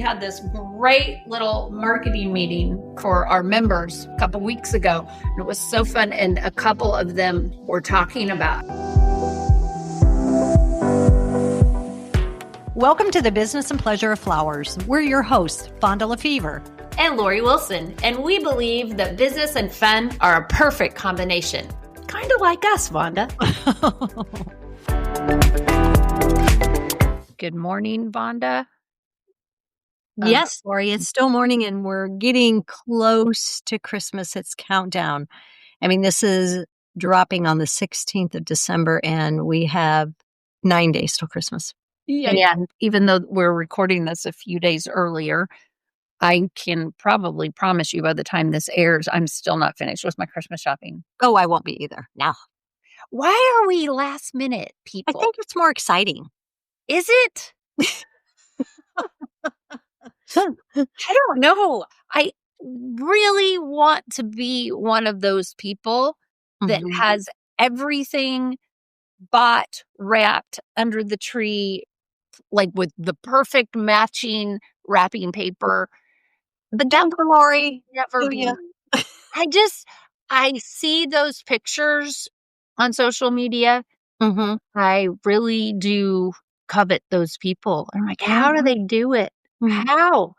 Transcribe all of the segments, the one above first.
had this great little marketing meeting for our members a couple weeks ago. And it was so fun. And a couple of them were talking about. Welcome to the Business and Pleasure of Flowers. We're your hosts, Vonda Lefevre and Lori Wilson. And we believe that business and fun are a perfect combination. Kind of like us, Vonda. Good morning, Vonda. Yes, Lori, it's still morning and we're getting close to Christmas. It's countdown. I mean, this is dropping on the 16th of December and we have 9 days till Christmas. Yeah. Even though we're recording this a few days earlier, I can probably promise you by the time this airs, I'm still not finished with my Christmas shopping. Oh, I won't be either. No. Why are we last minute people? I think it's more exciting. Is it? I don't know. I really want to be one of those people that has everything bought, wrapped under the tree, like with the perfect matching wrapping paper. But never, Lori. Never be. I see those pictures on social media. I really do covet those people. I'm like, how do they do it? How?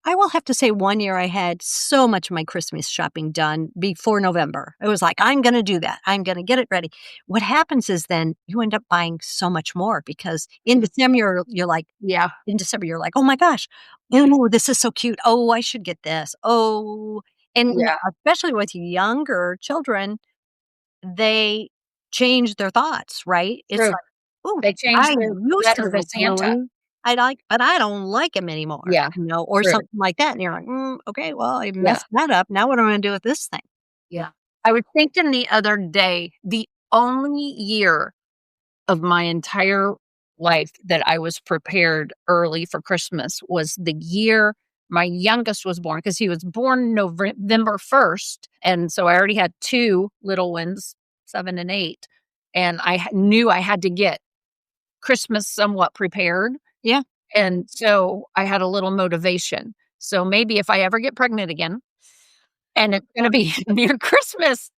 I will have to say 1 year I had so much of my Christmas shopping done before November. It was like, I'm going to do that. I'm going to get it ready. What happens is then you end up buying so much more because in December, you're like, oh my gosh, oh, this is so cute. Oh, I should get this. Oh, and especially with younger children, they change their thoughts, right? It's like, oh, they change their letter to Santa. But I don't like him anymore. Yeah. Or something like that. And you're like, okay, well, I messed that up. Now what am I going to do with this thing? Yeah. I was thinking the other day, the only year of my entire life that I was prepared early for Christmas was the year my youngest was born, because he was born November 1st. And so I already had two little ones, 7 and 8. And I knew I had to get Christmas somewhat prepared. Yeah. And so I had a little motivation. So maybe if I ever get pregnant again and it's going to be near Christmas.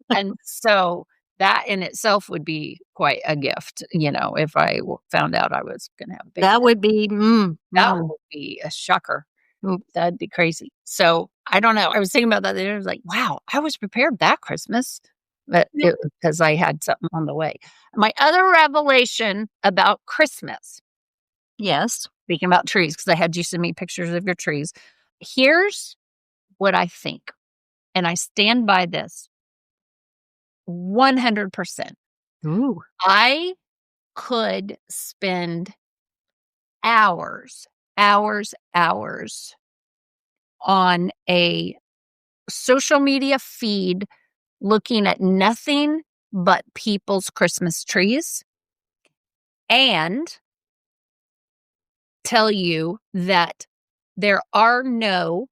And so that in itself would be quite a gift, if I found out I was going to have a baby. That would be, that would be a shocker. That'd be crazy. So I don't know. I was thinking about that. I was like, wow, I was prepared that Christmas. But because I had something on the way. My other revelation about Christmas. Yes. Speaking about trees, because I had you send me pictures of your trees. Here's what I think. And I stand by this 100%. Ooh. I could spend hours on a social media feed looking at nothing but people's Christmas trees and tell you that there are no,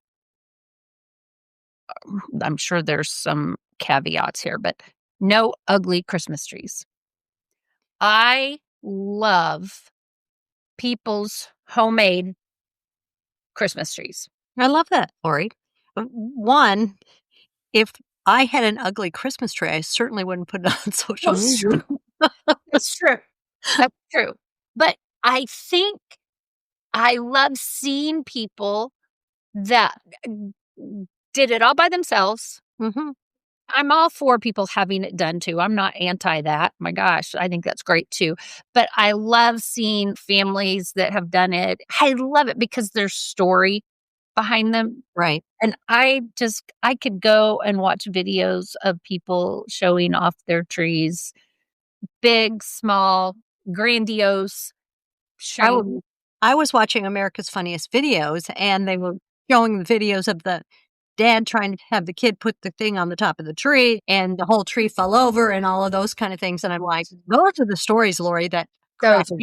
I'm sure there's some caveats here, but no ugly Christmas trees. I love people's homemade Christmas trees. I love that, Lori. One, if I had an ugly Christmas tree, I certainly wouldn't put it on social media. That's true. That's true. But I think I love seeing people that did it all by themselves. I'm all for people having it done too. I'm not anti that. My gosh, I think that's great too. But I love seeing families that have done it. I love it because there's story behind them. Right. And I could go and watch videos of people showing off their trees, big, small, grandiose. I was watching America's Funniest Videos and they were showing the videos of the dad trying to have the kid put the thing on the top of the tree and the whole tree fell over and all of those kind of things. And I'm like, those are the stories, Lori, that They're so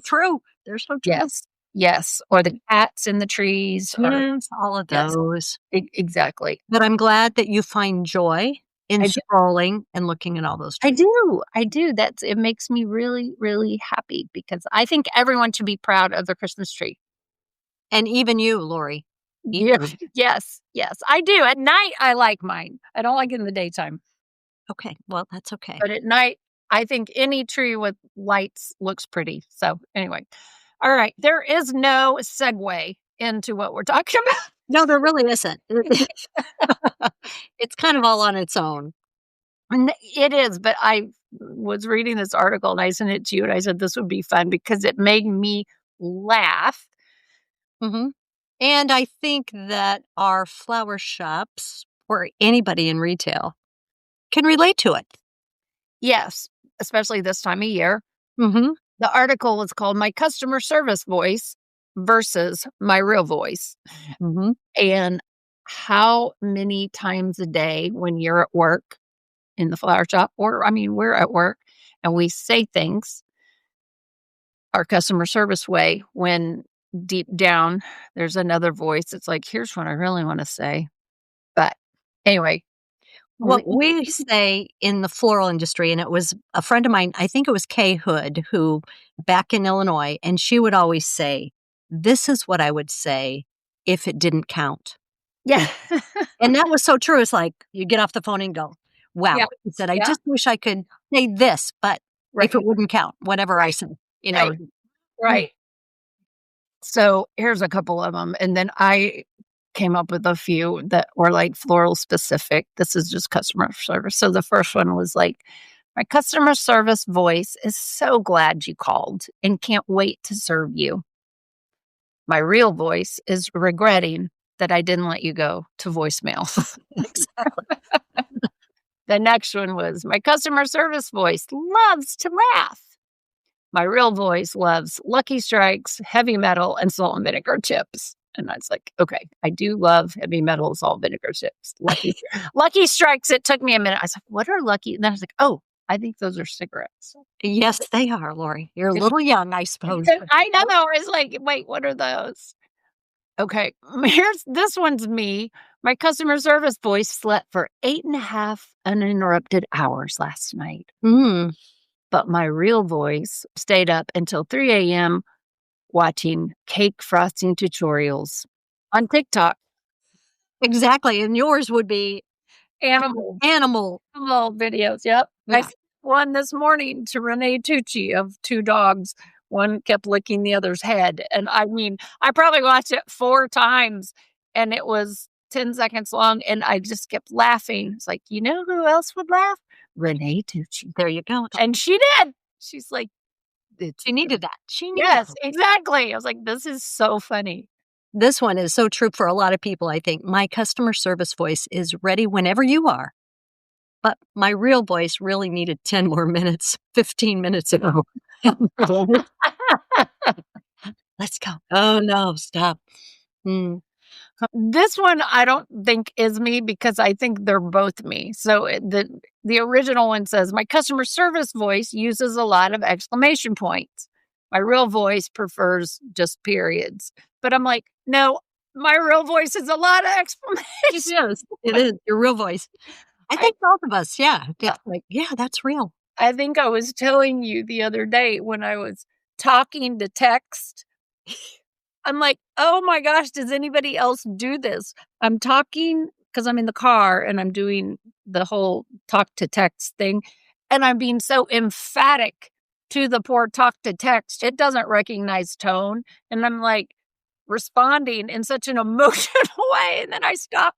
true. They're so true. Yes. Or the cats in the trees. Yes, all of those. Exactly. But I'm glad that you find joy in scrolling and looking at all those trees. I do. It makes me really, really happy because I think everyone should be proud of their Christmas tree. And even you, Lori. Yeah, Even yes, yes, I do. At night, I like mine. I don't like it in the daytime, okay, well, that's okay. but at night, I think any tree with lights looks pretty. So, anyway. All right, there is no segue into what we're talking about. No, there really isn't. It's kind of all on its own. And it is, but I was reading this article and I sent it to you and I said this would be fun because it made me laugh. Mhm. And I think that our flower shops or anybody in retail can relate to it. Yes, especially this time of year. Mhm. The article was called My Customer Service Voice versus My Real Voice. Mhm. And how many times a day when you're at work in the flower shop, or I mean, we're at work and we say things our customer service way when deep down there's another voice. It's like, here's what I really want to say. But anyway, we, What we say in the floral industry, and it was a friend of mine, I think it was Kay Hood, who back in Illinois, and she would always say, "This is what I would say if it didn't count." yeah. And that was so true. It's like you get off the phone and go, Yeah. "Wow." He said, "I Yeah. just wish I could say this, but if it Right. wouldn't count, whatever I Right. say, you know." Right. Right. So here's a couple of them. And then I came up with a few that were like floral specific. This is just customer service. So the first one was like, my customer service voice is so glad you called and can't wait to serve you. My real voice is regretting that I didn't let you go to voicemail. Exactly. The next one was my customer service voice loves to laugh. My real voice loves Lucky Strikes, heavy metal, and salt and vinegar chips. And I was like, okay, I do love heavy metal, salt and vinegar chips. Lucky Strikes. It took me a minute. I was like, what are Lucky? And then I was like, oh, I think those are cigarettes. Yes, they are, Lori. You're a little young, I suppose, but I know. It's like, wait, what are those? Okay, here's this one's me. My customer service voice slept for 8.5 uninterrupted hours last night, mm, but my real voice stayed up until 3 a.m. watching cake frosting tutorials on TikTok. exactly, and yours would be Animal animal. animal videos, yep. I Yeah. sent one this morning to Renee Tucci of 2 dogs. One kept licking the other's head, and I mean, I probably watched it 4 times, and it was 10 seconds long, and I just kept laughing. It's like, "You know who else would laugh? Renee Tucci." There you go. And she did. She's like, "It's" She needed that. She needed Yes, exactly. I was like, "This is so funny." this one is so true for a lot of people, I think. My customer service voice is ready whenever you are, but my real voice really needed 10 more minutes, 15 minutes ago. Let's go. Oh, no, stop. Mm. This one I don't think is me because I think they're both me. So the original one says my customer service voice uses a lot of exclamation points. My real voice prefers just periods. But I'm like, no, my real voice is a lot of It exclamation. is. It is your real voice. I I think both of us, yeah. uh, It's like, yeah, that's real. I think I was telling you the other day when I was talking to text. I'm like, "Oh my gosh, does anybody else do this?" I'm talking because 'cause I'm in the car and I'm doing the whole talk to text thing, and I'm being so emphatic to the poor talk to text, it doesn't recognize tone, and I'm, like, responding in such an emotional way, and then I stop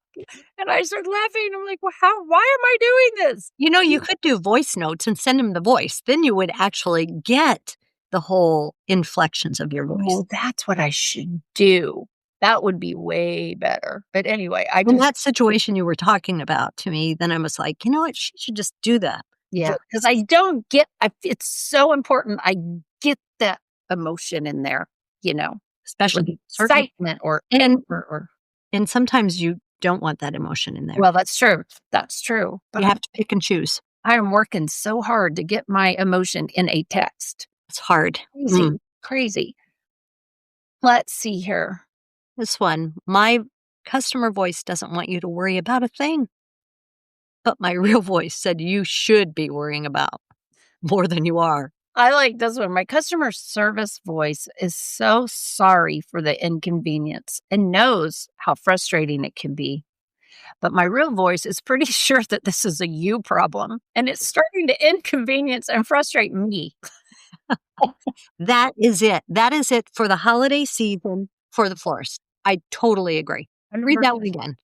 and I start laughing, I'm like, "Well, how why am I doing this?" You know, you could do voice notes and send him the voice. Then you would actually get the whole inflections of your voice. Oh, that's what I should do. That would be way better, but anyway, I In just that situation you were talking about to me, then I was like, "You know what? She should just do that." Yeah, Voice. because I don't get it's so important I get that emotion in there, you know, with Especially certain excitement or and anger or and sometimes you don't want that emotion in there. well, that's true. That's true, but You have to pick and choose. I am working so hard to get my emotion in a text. It's hard. Crazy, crazy. Let's see here. This one, my customer voice doesn't want you to worry about a thing, but my real voice said you should be worrying about more than you are. I like this one. My customer service voice is so sorry for the inconvenience and knows how frustrating it can be. But my real voice is pretty sure that this is a you problem and it's starting to inconvenience and frustrate me. That is it. That is it for the holiday season for the florist. I totally agree. Read that one again.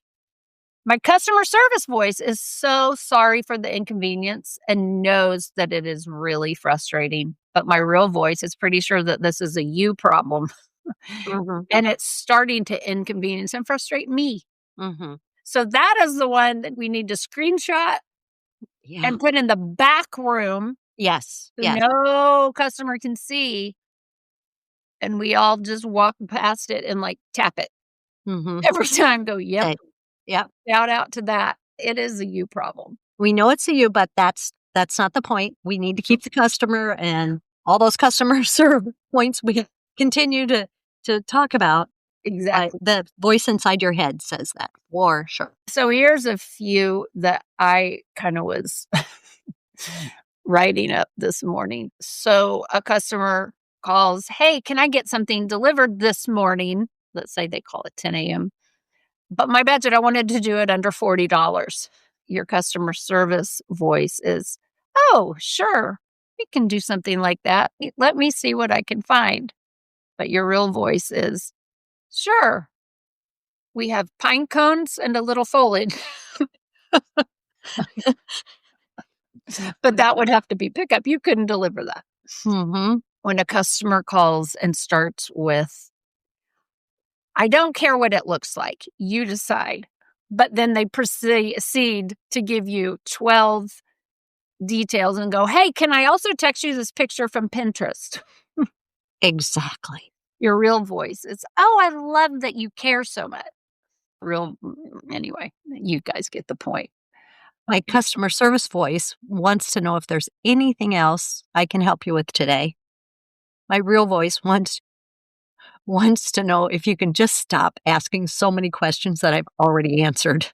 My customer service voice is so sorry for the inconvenience and knows that it is really frustrating. But my real voice is pretty sure that this is a you problem Mhm, and it's starting to inconvenience and frustrate me. mhm. So that is the one that we need to screenshot Yeah. and put in the back room Yes, so yes. no customer can see, and we all just walk past it and, like, tap it Mhm. every time, go, "Yep, Okay. Yep. shout out to that. It is a you problem." We know it's a you, but that's not the point. We need to keep the customer and all those customer service points we continue to talk about. But Exactly. the voice inside your head says that for sure. So here's a few that I kinda was writing up this morning. So a customer calls, "Hey, can I get something delivered this morning?" Let's say they call at 10 AM. "But my budget, I wanted to do it under $40." Your customer service voice is, "Oh, sure. We can do something like that. Let me see what I can find." But your real voice is, "Sure. We have pine cones and a little foliage." But that would have to be pickup. You couldn't deliver that. Mhm. When a customer calls and starts with, "I don't care what it looks like. You decide." But then they proceed to give you 12 details and go, "Hey, can I also text you this picture from Pinterest?" Exactly. Your real voice is, "Oh, I love that you care so much." Anyway, you guys get the point. My customer service voice wants to know if there's anything else I can help you with today. My real voice wants to know if you can just stop asking so many questions that I've already answered.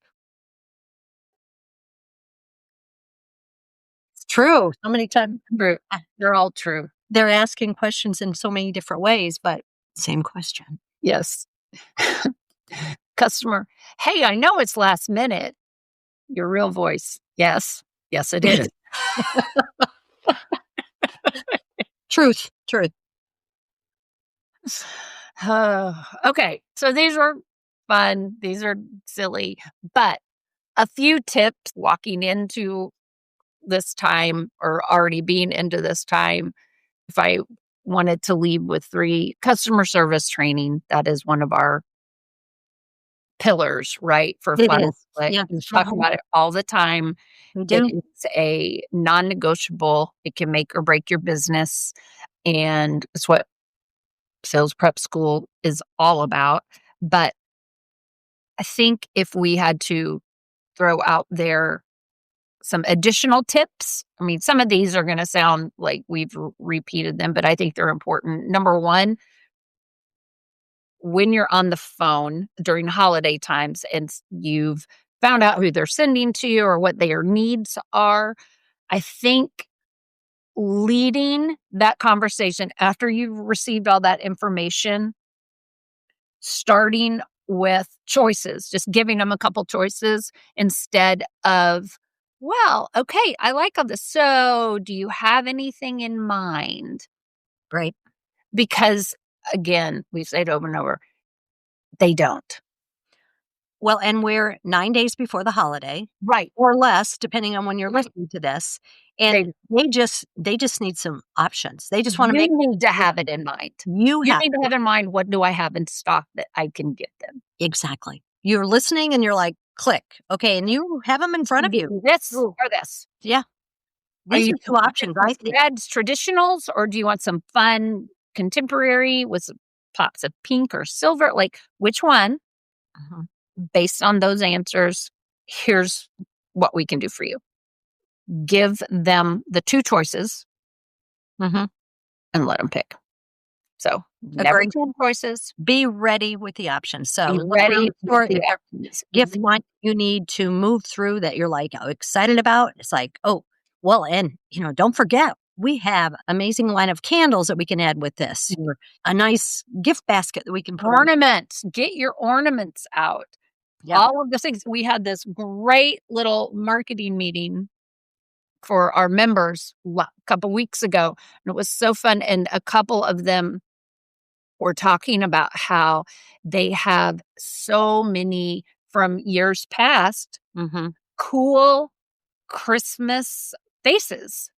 It's true. So many times They're all true. they're asking questions in so many different ways, but same question. Yes. Customer, "Hey, I know it's last minute." Your real voice, "Yes. Yes, it is." Truth, truth. Okay, so these are fun, these are silly, but a few tips walking into this time or already being into this time, if I wanted to leave with 3, customer service training, that is one of our pillars, right, for It Fun is. Split. Yeah. We talk Mhm. about it all the time. We It do. is a non-negotiable. It can make or break your business, and it's what sales prep school is all about. But I think if we had to throw out there some additional tips, I mean, some of these are gonna sound like we've repeated them, but I think they're important. Number 1, when you're on the phone during holiday times and you've found out who they're sending to you or what their needs are, I think leading that conversation after you've received all that information, starting with choices, just giving them a couple choices instead of, "Well, okay, I like all this. So, do you have anything in mind?" Right. Because again, we say it over and over, they don't. Well, and we're 9 days before the holiday Right. or less, depending on when you're listening to this, and They they just need some options. They just wanna You make need to sure have it in mind. you You have need to to. have in mind, what do I have in stock that I can get them? Exactly. You're listening and you're like, "Click." Okay, and you have them in front Can of get you. me this Ooh. or this. Yeah. Are These you are 2 options, I think. reds, traditionals, or do you want some fun contemporary with some pops of pink or silver? Like, which one? Mhm. Based on those answers, here's what we can do for you. Give them the 2 choices Mhm. and let them pick. So, never Agree. 2 choices. Be ready with the options. So Be look around ready the with store, the if there's options. a gift line you need to move through that you're, like, excited about, it's like, "Oh, well, and, don't forget, we have amazing line of candles that we can add with this, or a nice gift basket that we can put on. Ornaments, get your ornaments out. Yep. All of the things. We had this great little marketing meeting for our members a couple weeks ago, and it was so fun, and a couple of them were talking about how they have so many from years past Mhm. cool Christmas faces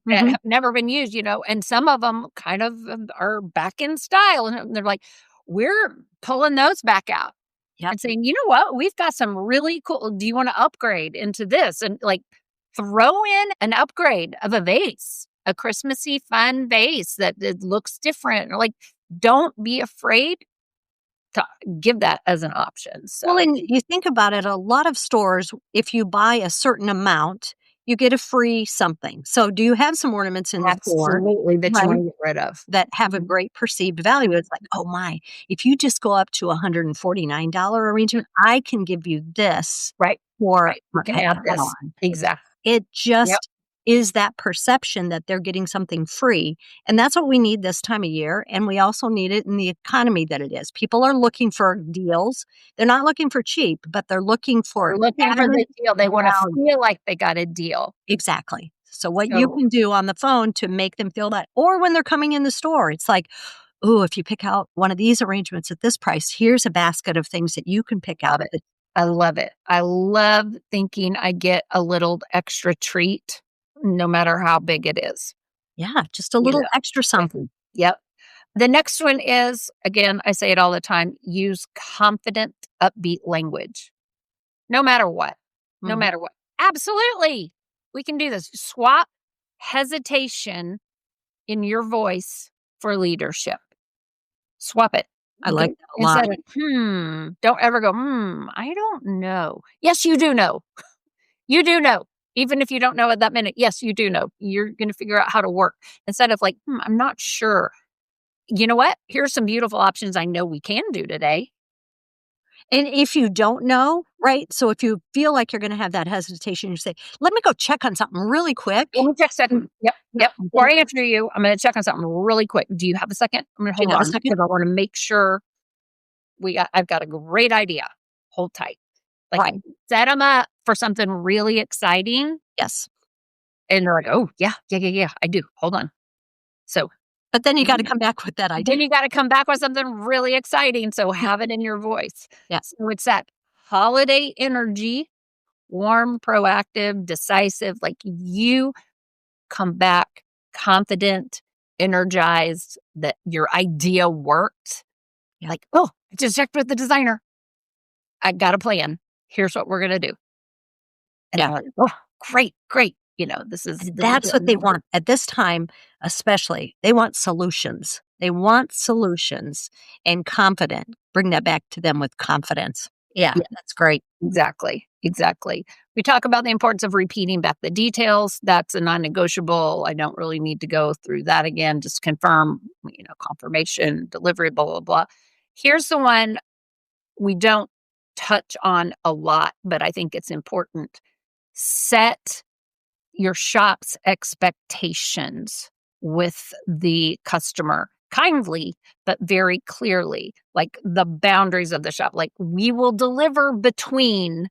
that Mhm. have never been used, and some of them kind of are back in style, and they're like, "We're pulling those back out Yep. and saying, 'You know what? We've got some really cool, do you wanna upgrade into this?'" And, like, throw in an upgrade of a vase, a Christmassy fun vase that it looks different, or, like, don't be afraid to give that as an option, Well, so and you think about it, a lot of stores, if you buy a certain amount, you get a free something. So do you have some ornaments in the store, absolutely, that you right, wanna get rid of. that have a Mhm. great perceived value? It's like, "Oh my, if you just go up to a $149 arrangement, I can give you this Right, for right, you can a add this. add-on." Exactly. It Yep, just is that perception that they're getting something free, and that's what we need this time of year, and we also need it in the economy that it is. People are looking for deals. They're not looking for cheap, but they're looking they're for looking for added the deal, they wanna value. feel like they got a deal. Exactly. So what you So can do on the phone to make them feel that, or when they're coming in the store, it's like, "Ooh, if you pick out one of these arrangements at this price, here's a basket of things that you can pick love out." it. I love it. I love thinking I get a little extra treat no matter how big it is, Yeah, just a you little know? extra Yeah. something. Yep. The next one is, again, I say it all the time, use confident, upbeat language. No matter what. No Mhm. matter what. Absolutely. We can do this. Swap hesitation in your voice for leadership. Swap it. I Go like that a lot. instead of, don't ever go, I don't know. Yes, you do know. You do know. Even if you don't know at that minute, yes, you do know. You're gonna figure out how to work instead of like, I'm not sure. You know what? Here's some beautiful options I know we can do today. And if you don't know, right? So if you feel like you're gonna have that hesitation, you say, "Let me go check on something really Let quick." me check second. Yep, Yep, yep. Before then I answer you, I'm gonna check on something really quick. Do you have a second? I'm gonna do hold you have a on second? because I wanna make sure I've got a great idea. Hold tight. Like, Right. set them up for something really exciting, Yes. and they're like, "Oh, yeah, yeah, yeah, yeah, I do. Hold on." So, But then you gotta mm, come back with that idea. then you gotta come back with something really exciting, so have it in your voice. Yeah. So it's that holiday energy, warm, proactive, decisive, like, you come back confident, energized that your idea worked. Yeah. Like, "Oh, I just checked with the designer. I got a plan. Here's what we're gonna do." And Yeah. they're like, "Oh, great, great." And This is that's what what we they wanna do. want at this time, especially. They want solutions. They want solutions and confident. Bring that back to them with confidence. Yeah, Yeah, that's great. exactly, exactly. We talk about the importance of repeating back the details. That's a non-negotiable. I don't really need to go through that again. Just confirm, confirmation, delivery, blah, blah, blah. Here's the one we don't touch on a lot, but I think it's important. Set your shop's expectations with the customer kindly, but very clearly, like the boundaries of the shop. Like, we will deliver between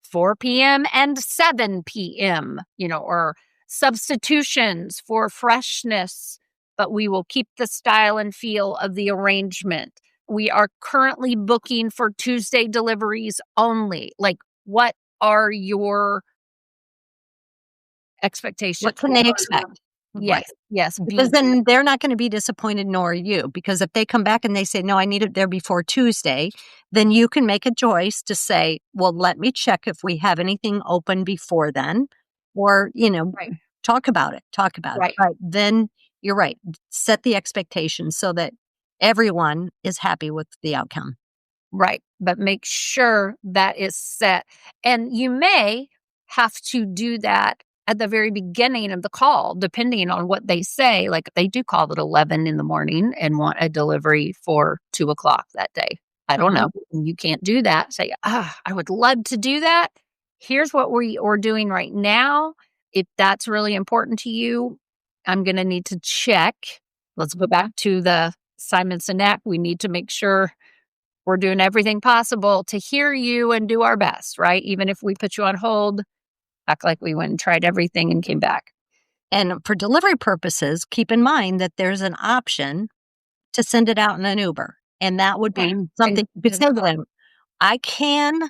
4 p.m. and 7 p.m., or substitutions for freshness, but we will keep the style and feel of the arrangement. We are currently booking for Tuesday deliveries only. Like, what are your expectations? What can What they are your expect? Yes, Right. yes, Because be then they're not gonna be disappointed, nor are you, because if they come back and they say, "No, I need it there before Tuesday," then you can make a choice to say, "Well, let me check if we have anything open before then," or, right, talk about it. right. But then you're right, set the expectations so that everyone is happy with the outcome. Right, but make sure that is set, and you may have to do that at the very beginning of the call, depending on what they say, like, if they do call at 11 in the morning and want a delivery for 2 o'clock that day. I don't Mhm. know, you can't do that, say, I would love to do that. Here's what we're doing right now. if that's really important to you, I'm gonna need to check. Let's go back to the Simon Sinek. We need to make sure we're doing everything possible to hear you and do our best, right? Even if we put you on hold, act like we went and tried everything and came back. And for delivery purposes, keep in mind that there's an option to send it out in an Uber. And that would be something you could say to them, I can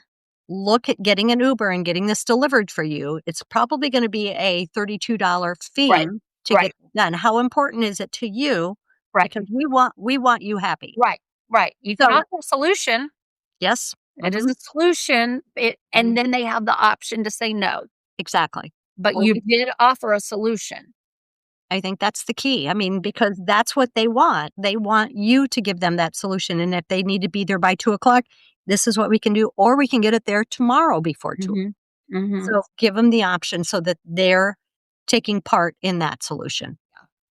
look at getting an Uber and getting this delivered for you. It's probably going to be a $32 fee Right, to get right, it done. How important is it to you? right, Because we want you happy. right, right. You can So offer a solution. yes, It is a solution, and then they have the option to say no, exactly. but Or you did offer a solution. I think that's the key. I mean, because that's what they want. They want you to give them that solution. And if they need to be there by 2 o'clock, this is what we can do, or we can get it there tomorrow before 2. Mhm, mhm. So give them the option so that they're taking part in that solution.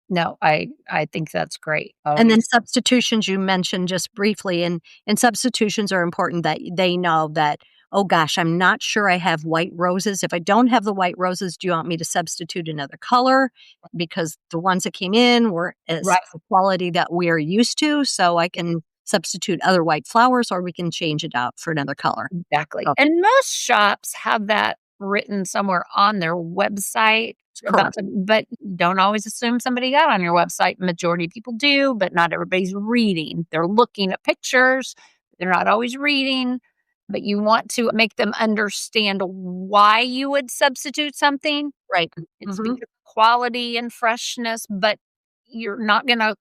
No, I think that's great. And then Always. substitutions you mentioned just briefly, and substitutions are important that they know that, oh gosh, I'm not sure I have white roses. If I don't have the white roses, do you want me to substitute another color? Because the ones that came in were as Right. the quality that we're used to. So I can substitute other white flowers or we can change it out for another color. Exactly, So, and most shops have that written somewhere on their website about correct. them, but don't always assume somebody got on your website. Majority of people do, but not everybody's reading. They're looking at pictures, they're not always reading, but you want to make them understand why you would substitute something. Right. It's Hmm. because of quality and freshness, but you're not gonna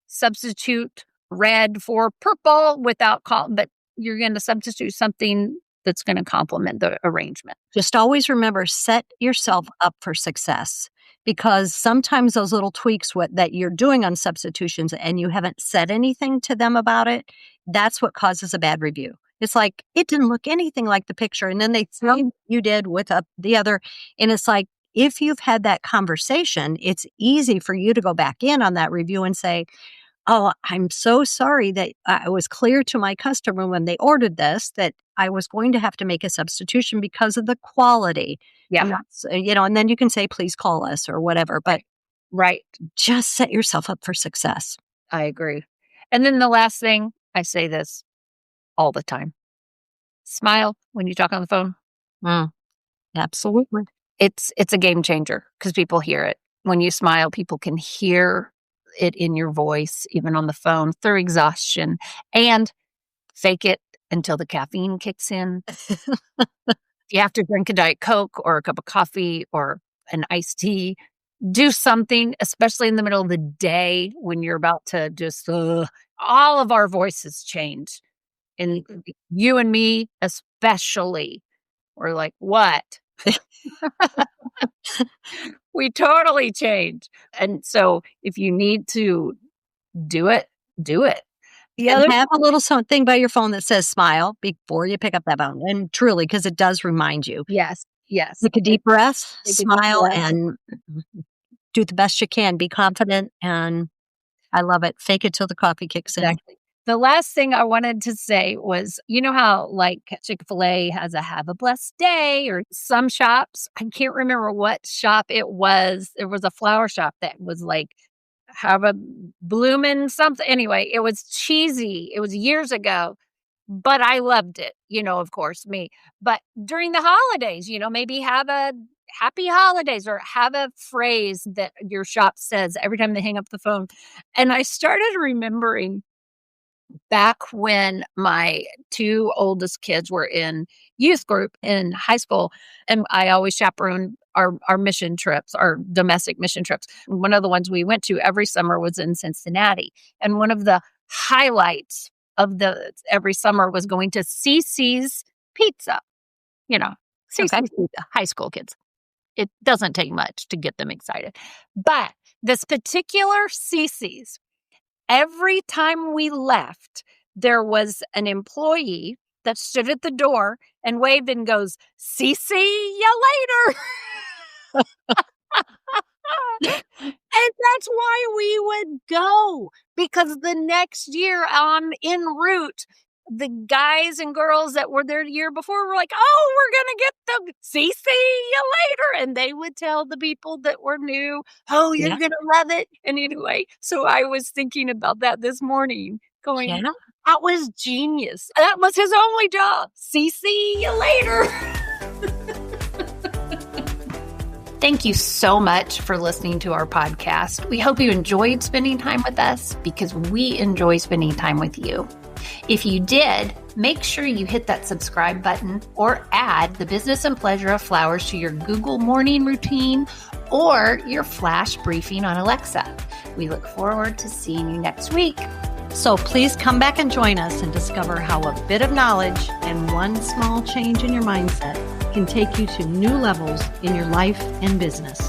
substitute red for purple without but you're gonna substitute something that's gonna complement the arrangement. Just always remember, set yourself up for success because sometimes those little tweaks that you're doing on substitutions and you haven't said anything to them about it, that's what causes a bad review. It's like, it didn't look anything like the picture. And then they tell you you did with the other. And it's like, if you've had that conversation, it's easy for you to go back in on that review and say, oh, I'm so sorry that I was clear to my customer when they ordered this that I was going to have to make a substitution because of the quality. Yeah, I'm not, and then you can say, please call us or whatever, but right. just set yourself up for success. I agree. And then the last thing, I say this all the time. Smile when you talk on the phone. Mm, absolutely. It's a game changer because people hear it. When you smile, people can hear it in your voice, even on the phone, through exhaustion, and fake it until the caffeine kicks in. You have to drink a Diet Coke or a cup of coffee or an iced tea. Do something, especially in the middle of the day when you're about to just, all of our voices change. And you and me, especially, we're like, what? We totally change. And so if you need to do it, do it. The And other have a little something by your phone that says smile before you pick up that phone. And truly, because it does remind you. yes, yes. Take a deep breath, Take a deep smile, breath. and do the best you can. Be confident. And I love it. Fake it till the coffee kicks in. Exactly. The last thing I wanted to say was, you know how like Chick-fil-A has a have a blessed day or some shops, I can't remember what shop it was. There was a flower shop that was like have a bloomin' something. Anyway, it was cheesy. It was years ago, but I loved it, of course, me. But during the holidays, maybe have a happy holidays or have a phrase that your shop says every time they hang up the phone. And I started remembering back when my 2 oldest kids were in youth group in high school, and I always chaperoned our mission trips, our domestic mission trips. One of the ones we went to every summer was in Cincinnati, and one of the highlights of the every summer was going to Cece's Pizza, you know, Okay. Cece's Pizza, high school kids. It doesn't take much to get them excited. But this particular Cece's, every time we left, there was an employee that stood at the door and waved and goes, "See ya later." And that's why we would go because the next year on en route, the guys and girls that were there the year before were like, oh, we're going to get the see you later. And they would tell the people that were new, oh, you're Yeah. going to love it. And anyway, so I was thinking about that this morning, going, Yeah. that was genius. That was his only job. See you later. Thank you so much for listening to our podcast. We hope you enjoyed spending time with us because we enjoy spending time with you. If you did, make sure you hit that subscribe button or add the business and pleasure of flowers to your Google morning routine or your flash briefing on Alexa. We look forward to seeing you next week. So please come back and join us and discover how a bit of knowledge and one small change in your mindset can take you to new levels in your life and business.